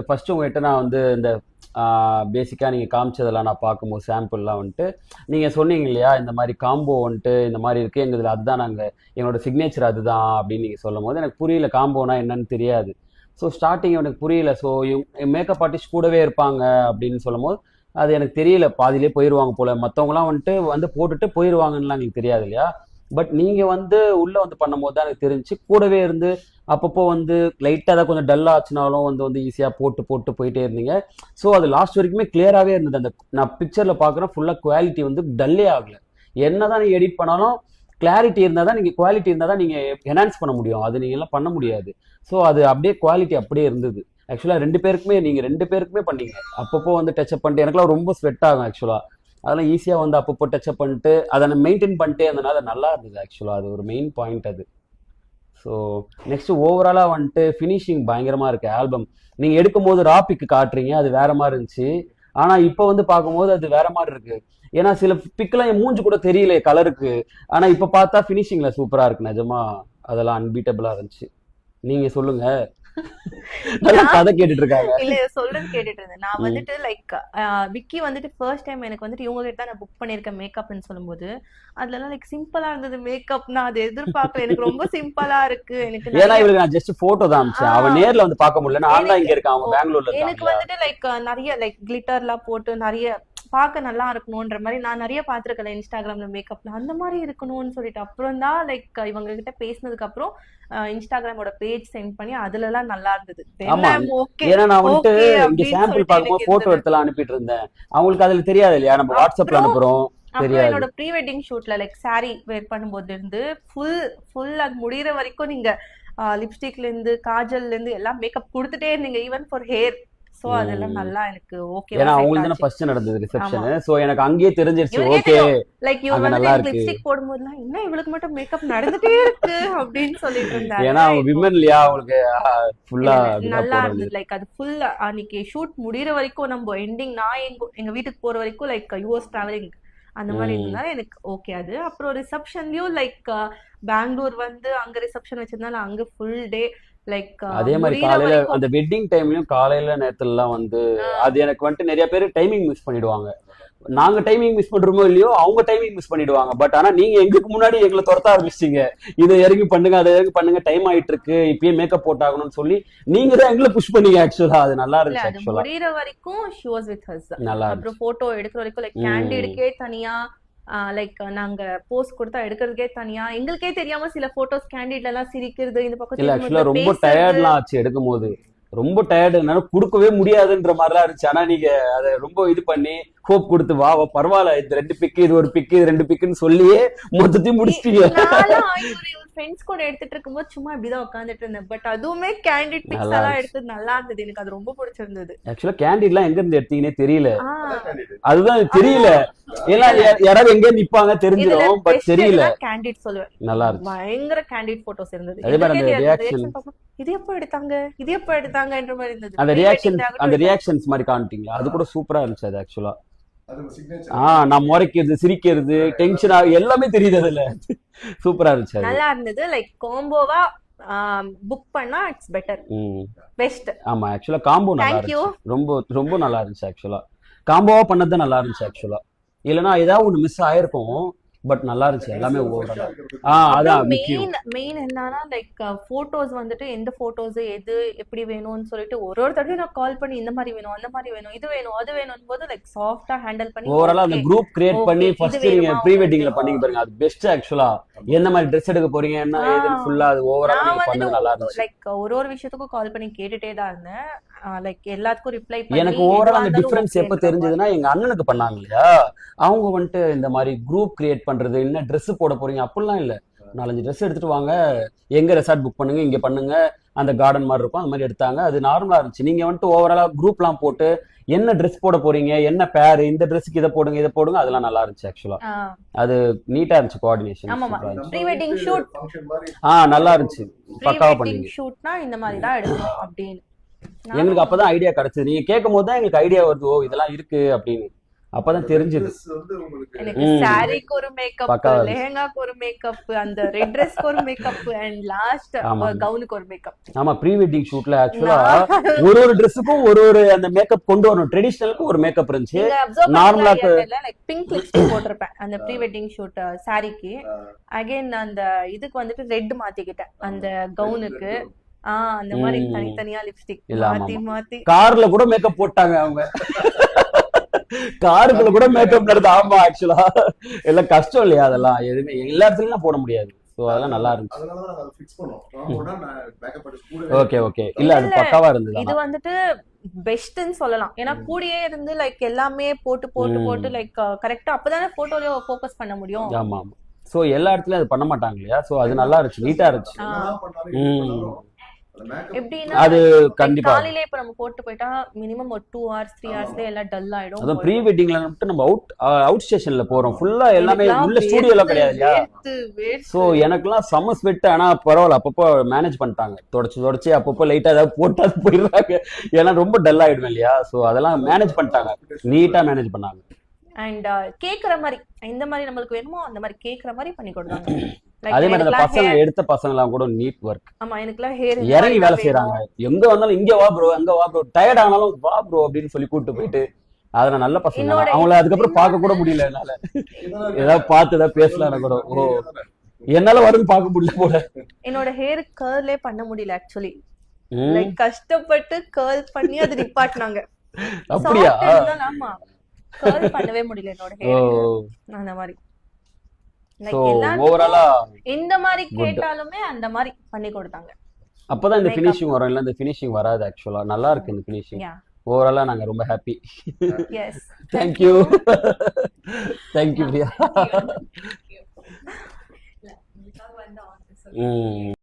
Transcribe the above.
First உங்ககிட்ட நான் வந்து இந்த பேசிக்காக நீங்கள் காமிச்சதெல்லாம் நான் பார்க்கும்போது சாம்பிள்லாம் வந்துட்டு நீங்கள் சொன்னீங்க இல்லையா இந்த மாதிரி காம்போ வந்துட்டு இந்த மாதிரி இருக்குது எங்கள் இதில் அதுதான் நாங்கள் எங்களோட சிக்னேச்சர் அதுதான் அப்படின்னு நீங்கள் சொல்லும் போது எனக்கு புரியல காம்போனா என்னன்னு தெரியாது. ஸோ ஸ்டார்டிங் எனக்கு புரியல. ஸோ மேக்கப் ஆர்டிஸ்ட் கூடவே இருப்பாங்க அப்படின்னு சொல்லும் போது அது எனக்கு தெரியல, பாதியிலே போயிடுவாங்க போல், மற்றவங்களாம் வந்துட்டு போட்டுட்டு போயிடுவாங்கன்னுலாம் எங்களுக்கு தெரியாது இல்லையா. பட் நீங்கள் வந்து உள்ளே வந்து பண்ணும்போது தான் எனக்கு தெரிஞ்சு கூடவே இருந்து அப்பப்போ வந்து லைட்டாக தான் கொஞ்சம் டல் ஆச்சுனாலும் வந்து ஈஸியாக போட்டு போயிட்டே இருந்தீங்க. ஸோ அது லாஸ்ட் வரைக்குமே கிளியராகவே இருந்தது. அந்த நான் பிக்சரில் பார்க்குறேன் ஃபுல்லாக குவாலிட்டி வந்து டல்லே ஆகலை. என்ன தான் நீங்கள் எடிட் பண்ணாலும் கிளாரிட்டி இருந்தால் தான் நீங்கள் குவாலிட்டி இருந்தால் தான் நீங்கள் என்ஹான்ஸ் பண்ண முடியும், அது நீங்கள் எல்லாம் பண்ண முடியாது. ஸோ அது அப்படியே குவாலிட்டி அப்படியே இருந்தது. ஆக்சுவலாக நீங்கள் ரெண்டு பேருக்குமே பண்ணீங்க. அப்பப்போ வந்து டச்சப் பண்ணிட்டு எனக்குலாம் ரொம்ப ஸ்வெட் ஆகும் ஆக்சுவலாக. அதெல்லாம் ஈஸியாக வந்து அப்பப்போ டச்சப் பண்ணிட்டு அதை நான் மெயின்டைன் பண்ணிட்டே இருந்தனால நல்லா இருந்தது ஆக்சுவலாக. அது ஒரு மெயின் பாயிண்ட் அது. ஸோ நெக்ஸ்ட் ஓவராலாக வந்துட்டு ஃபினிஷிங் பயங்கரமாக இருக்குது. ஆல்பம் நீங்கள் எடுக்கும்போது ராபிக்கு காட்டுறீங்க, அது வேற மாதிரி இருந்துச்சு. ஆனால் இப்போ வந்து பார்க்கும்போது அது வேற மாதிரி இருக்கு. ஏன்னா சில பிக்கெல்லாம் என் மூஞ்சி கூட தெரியல கலருக்கு, ஆனால் இப்போ பார்த்தா ஃபினிஷிங்கில் சூப்பராக இருக்கு நிஜமா. அதெல்லாம் அன்பீட்டபிளாக இருந்துச்சு. நீங்கள் சொல்லுங்க. நல்லா கதை கேட்டுட்டு இருக்காங்க. இல்ல சொல்றது கேட்டுட்டு இருந்தேன். நான் வந்துட்டு லைக் விக்கி வந்துட்டு ஃபர்ஸ்ட் டைம் எனக்கு வந்துட்டு இவங்க கிட்ட தான் நான் புக் பண்ணிருக்கேன் மேக்கப்னு சொல்லும்போது அதுலலாம் லைக் சிம்பிளா இருந்தது மேக்கப். நான் அதை எதிர்பார்க்கல, எனக்கு ரொம்ப சிம்பிளா இருக்கு. எனக்கு ஏன்னா இவருக்கு நான் ஜஸ்ட் போட்டோ தான் அனுப்பிச்சேன், அவன் நேர்ல வந்து பார்க்க முடியல. நான் தான் இங்க இருக்கேன், அவங்க பெங்களூர்ல. எனக்கு வந்துட்டு லைக் நிறைய லைக் கிளிட்டர்லாம் போட்டு நிறைய பார்க்க நல்லா இருக்கணும்ன்ற மாதிரி நான் நிறைய பார்த்துருக்கேன் இன்ஸ்டாகிராம்ல மேக்கப்ல, அந்த மாதிரி இருக்கணும்னு சொல்லிட்டு அப்புறம் தான் லைக் இவங்க கிட்ட பேசினதுக்கு அப்புறம் இன்ஸ்டாகிராமோட பேஜ் சென்ட் பண்ணி அதுல எல்லாம் நல்லா இருந்தது. ஏன்னா நான் வந்துட்டு இங்க சாம்பிள் பார்க்கும்போது போட்டோ எடுத்துலாம் அனுப்பிட்டு இருந்தேன். அவங்களுக்கு அதுல தெரியாது இல்லையா, நம்ம வாட்ஸ்அப்ல அனுப்புறோம். அப்புறம் என்னோட ப்ரீ வெட்டிங் ஷூட்ல லைக் சாரி வேர் பண்ணும்போது இருந்து ஃபுல் அது முடியற வரைக்கும் நீங்க லிப்ஸ்டிக்ல இருந்து காஜல்ல இருந்து எல்லாம் மேக்கப் கொடுத்துட்டே இருந்தீங்க, ஈவன் ஃபார் ஹேர். சோ அதெல்லாம் நல்லா எனக்கு ஓகே. ஏன்னா அவங்களுக்கு தான ஃபர்ஸ்ட் நடந்தது ரிசெப்ஷன். சோ எனக்கு அங்கேயே தெரிஞ்சிருச்சு ஓகே லைக் இவங்க நல்லா இருக்கு. லிப்ஸ்டிக் போடும்போதுலாம் என்ன இவளுக்கு மட்டும் மேக்கப் நடந்துட்டே இருக்கு அப்படின்னு சொல்லிட்டு இருந்தாங்க. ஏன்னா விமன் இல்லையா, அவங்களுக்கு ஃபுல்லா நல்லா இருந்தது. லைக் அது ஃபுல் அன்னைக்கு ஷூட் முடியற வரைக்கும் நம்ம எண்டிங் நான் எங்க வீட்டுக்கு போற வரைக்கும் லைக் யூஎஸ் டிராவலிங் அந்த மாதிரி இருந்தாலும் எனக்கு ஓகே அது. அப்புறம் ரிசப்ஷன்லயும் லைக் பெங்களூர் வந்து அங்க ரிசப்ஷன் வச்சிருந்தாலும் அங்க ஃபுல் டே லைக் அதே மாதிரி காலையில அந்த வெட்டிங் டைம்லயும் காலையில நேரத்துல எல்லாம் வந்து அது எனக்கு வந்துட்டு நிறைய பேர் டைமிங் மிஸ் பண்ணிடுவாங்க. நாங்க டைமிங் மிஸ் பண்றோமோ இல்லையோ அவங்க டைமிங் மிஸ் பண்ணிடுவாங்க. பட் ஆனா நீங்க எங்களுக்கு முன்னாடி எங்களை துரத்த ஆரம்பிச்சிட்டீங்க, இதை இறங்கி பண்ணுங்க அதை இறங்கி பண்ணுங்க, டைம் ஆயிட்டு இருக்கு, இப்பயே மேக்கப் போட்டாகணும்னு சொல்லி நீங்க தான் எங்களை புஷ் பண்ணீங்க. ஆக்சுவலா அது நல்லா இருந்துச்சு. ஆக்சுவலா முடியற வரைக்கும் ஷி வாஸ் வித் ஹஸ். நல்லா அப்புறம் போட்டோ எடுக்கிற வரைக்கும் லைக் கேண்டிடுக்கே தனியா லைக் நாங்க போஸ்ட் கொடுத்தா எடுக்கிறதுக்கே தனியா எங்களுக்கே தெரியாம சில போட்டோஸ் கேண்டிட்ல எல்லாம் சிரிக்கிறது இந்த பக்கம். இல்ல ஆக்சுவலா ரொம்ப டயர்ட்லாம் ஆச்சு எடுக்கும் போது, ரொம்ப டயர்டு, என்னால கொடுக்கவே முடியாதுன்ற மாதிரிலாம் இருந்துச்சு. ஆனா நீங்க அதை ரொம்ப இது பண்ணி ஹோப் கொடுத்து வா பரவாயில்ல இது 2 பிக்கு இது 1 பிக்கு இது 2 பிக்குன்னு சொல்லியே மொத்தத்தையும் முடிச்சிட்டீங்க. ஃப்ரெண்ட்ஸ் கூட எடுத்துட்டு இருக்கும்போது சும்மா இப்படிதான் உட்காந்துட்டு இருந்தேன். பட் அதுவுமே கேண்டிட் பிக்ஸ் எல்லாம் எடுத்து நல்லா இருந்தது, எனக்கு அது ரொம்ப பிடிச்சிருந்தது. ஆக்சுவலா கேண்டிட்லாம் எங்க இருந்து எடுத்தீங்கன்னே தெரியல, அதுதான் தெரியல. ஏன்னா யாராவது எங்க நிப்பாங்க தெரிஞ்சிடும், பட் தெரியல. கேண்டிட் சொல்லுவேன் நல்லா இருக்கு, பயங்கர கேண்டிட் போட்டோஸ் இருந்தது. அதே மாதிரி அந்த ரியாக்ஷன் இது எப்ப எடுத்தாங்கன்ற மாதிரி இருந்தது. அந்த ரியாக்ஷன்ஸ் மாதிரி காமிட்டீங்களா, அது கூட சூப்பரா இருந்துச்சு. அது ஆக்சுவலா நான் முறைக்கிறது சிரிக்கிறது டென்ஷன் எல்லாமே தெரியுது அதுல. சூப்பரா இருந்துச்சு, நல்லா இருந்தது. லைக் காம்போவா புக் பண்ணா இட்ஸ் பெட்டர், பெஸ்ட். ஆமா ஆக்சுவலா காம்போ நல்லா இருந்துச்சு, ரொம்ப ரொம்ப நல்லா இருந்துச்சு. ஆக்சுவலா காம்போவா பண்ணது நல்லா இருந்துச்சு. ஆக்சுவலா இல்லனா ஏதாவது ஒண்ணு மிஸ் ஆயிருக்கும், பட் நல்லா இருந்துச்சு எல்லாமே ஓவராலா. அதான் மெயின் என்னன்னா லைக் போட்டோஸ் வந்துட்டு எந்த போட்டோஸ் எது எப்படி வேணும்னு சொல்லிட்டு ஒரு தடவை நான் கால் பண்ணி இந்த மாதிரி வேணும் அந்த மாதிரி வேணும் இது வேணும் அது வேணும் போது லைக் சாஃப்ட்டா ஹேண்டில் பண்ணி ஓவராலா அந்த குரூப் கிரியேட் பண்ணி ஃபர்ஸ்ட் நீங்க ப்ரீ வெட்டிங்ல பண்ணீங்க பாருங்க, அது பெஸ்ட். ஆக்சுவலா என்ன மாதிரி Dress எடுக்க போறீங்க என்ன ஏதுன்னு ஃபுல்லா அது ஓவராலா நீங்க பண்ணது நல்லா இருந்துச்சு. லைக் ஒரு விஷயத்துக்கும் கால் பண்ணி கேட்டுட்டே தான் இருந்தேன். லைக் எல்லாத்துக்கும் ரிப்ளை பண்ணி எனக்கு ஓவரால் அந்த டிஃபரன்ஸ் எப்ப தெரிஞ்சதுன்னா எங்க அண்ணனுக்கு பண்ணாங்க இல்லையா, அவங்க வந்துட்டு இந்த மாதிரி குரூப் கிரியேட் பண்றது என்ன Dress போட போறீங்க அப்படிலாம் இல்ல, 4-5 Dress எடுத்துட்டு வாங்க, எங்க ரெசார்ட் புக் பண்ணுங்க இங்க பண்ணுங்க, அந்த கார்டன் மாதிரி இருக்கும் அந்த மாதிரி எடுத்தாங்க. அது நார்மலா இருந்துச்சு. நீங்க வந்துட்டு ஓவராலா குரூப்லாம் போட்டு என்ன Dress போட போறீங்க என்ன பேர் இந்த ட்ரெஸ்க்கு இதை போடுங்க அதெல்லாம் நல்லா இருந்துச்சு. ஆக்சுவலா அது நீட்டா இருந்துச்சு கோஆர்டினேஷன். ப்ரீ வெட்டிங் ஷூட் நல்லா இருந்துச்சு, பக்காவா பண்ணீங்க. ஷூட்னா இந்த மாதிரி தான் எடுக்கணும் அப்படின்னு எங்களுக்கு அப்பதான் ஐடியா கிடைச்சது. நீங்க கேட்கும் போது தான் எங்களுக்கு ஐடியா வருது, ஓ இதெல்லாம் இருக்கு அப்படின்னு. அப்பதான் தெரிஞ்சது. Dress வந்து உங்களுக்கு எனக்கு ம். சாரிக்கு ஒரு மேக்கப், பக்காவா இருந்துச்சு. லெஹெங்காக்கு ஒரு மேக்கப், அந்த ரெட் ட்ரெஸ்க்கு ஒரு மேக்கப் அண்ட் லாஸ்ட் ஆமா. கவுனுக்கு ஒரு மேக்கப். ஆமா, ப்ரீ வெட்டிங் ஷூட்ல ஆக்சுவலா ஒரு ட்ரெஸ்ஸுக்கும் ஒரு அந்த மேக்கப் கொண்டு வரணும். ட்ரெடிஷனலுக்கு ஒரு மேக்கப் இருந்துச்சு. நீங்க அப்சர்வ் நார்மலா பண்ணீங்களா லைக் பிங்க் லிப்ஸ்டிக் போட்டிருப்பேன் அந்த ப்ரீ வெட்டிங் ஷூட் சாரிக்கு. அகைன் அந்த இதுக்கு வந்துட்டு ரெட் மாத்திக்கிட்டேன் அந்த கவுனுக்கு. அந்த மாதிரி ம். தனித்தனியா லிப்ஸ்டிக் இல்ல, ஆமா, மாத்தி ஆமா. மாத்தி. கார்ல கூட மேக்கப் போட்டாங்க அவங்க. காருக்குள்ள கூட மேக்கப் நடந்து. ஆமா, ஆக்சுவலா எல்லாம் கஷ்டம் இல்லையா, அதெல்லாம் எதுவுமே எல்லா இடத்துலயும் போட முடியாது. ஸோ அதெல்லாம் நல்லா இருந்துச்சு. அதனாலதான் நாங்க ஃபிக்ஸ் பண்ணோம். ராமோனா நான் மேக்கப் ஆர்டிஸ்ட் கூட ஓகே ஓகே. இல்ல அது இல்ல, பக்காவா இருந்தது. இது வந்துட்டு பெஸ்ட்னு சொல்லலாம். ஏன்னா கூடயே இருந்து லைக் எல்லாமே போட்டு போட்டு ம். போட்டு லைக் கரெக்டா அப்பதானே போட்டோலயோ ஃபோக்கஸ் பண்ண முடியும். ஆமா ஆமா. ஸோ எல்லா இடத்துலயும் அது பண்ண மாட்டாங்க இல்லையா. ஸோ அது நல்லா இருந்துச்சு, நீட்டா இருந்துச்சு. என்னதான் பண்ணாலும் ம். இது பண்ணாலும் அந்த மேக்கப் எப்படின்னா அது like கண்டிப்பா. காலையிலே இப்ப நம்ம போட்டு போயிட்டா மினிமம் ஒரு 2 hours 3 ஹவர்ஸ்ல எல்லாம் டல் ஆயிடும். அதான் ப்ரீ வெட்டிங்ல மட்டும் நம்ம அவுட் ஸ்டேஷன்ல போறோம். ஃபுல்லா எல்லாமே எனக்கெல்லாம் உள்ள ஸ்டூடியோலாம் கிடையாது இல்லையா. வேர்த்து ஸோ எனக்குலாம் செம்ம ஸ்வெட். ஆனா பரவாயில்ல, அப்பப்போ மேனேஜ் பண்ணிட்டாங்க. தொடச்சு அப்பப்போ லைட்டா ஏதாவது போட்டாது போயிடுறாங்க. ஏன்னா ரொம்ப டல் ஆயிடுவேன் இல்லையா. ஸோ அதெல்லாம் மேனேஜ் பண்ணிட்டாங்க, நீட்டா மேனேஜ் பண்ணாங்க. அண்ட் கேக்குற மாதிரி இந்த மாதிரி நம்மளுக்கு வேணுமோ அந்த மாதிரி கேக்குற மாதிரி பண்ணி கொடுத்தாங்க. அதே மாதிரி அந்த பசங்க எடுத்த பசங்க எல்லாம் கூட நீட் ஒர்க், ஆமா எனக்குலாம் ஹேர் இறங்கி வேலை செய்யறாங்க. எங்க வந்தாலும் இங்க வா ப்ரோ, அங்க வா ப்ரோ, டயர்ட் ஆனாலும் வா ப்ரோ அப்படின்னு சொல்லி கூட்டு போயிட்டு. அதெல்லாம் நல்ல பசங்க. என்னோட அவங்கள அதுக்கப்புறம் பார்க்க கூட முடியல என்னால. ஏதாவது பார்த்து ஏதாவது பேசலாம் கூட. ஓ, என்னால வரும்னு பார்க்க முடியல போல. என்னோட ஹேர் கர்லே பண்ண முடியல ஆக்சுவலி. ம். லைக் கஷ்டப்பட்டு கர்ல் பண்ணி அது நிப்பாட்டினாங்க. அப்படியா? Soft இருந்தாலும் ஆமா கர்ல் பண்ணவே முடியல என்னோட ஓ, ஹேர். அந்த மாதிரி ஸோ லைக் எல்லாரும் ஓவராலா இந்த மாதிரி கேட்டாலுமே அந்த மாதிரி பண்ணி கொடுத்தாங்க. அப்பதான் இந்த Makeup. ஃபினிஷிங் வரும். இல்ல இந்த ஃபினிஷிங் வராது. ஆக்சுவலா நல்லா இருக்கு இந்த ஃபினிஷிங். யா ஓவராலா நாங்க ரொம்ப happy. Yes thank you. Thank you Priya. ம்.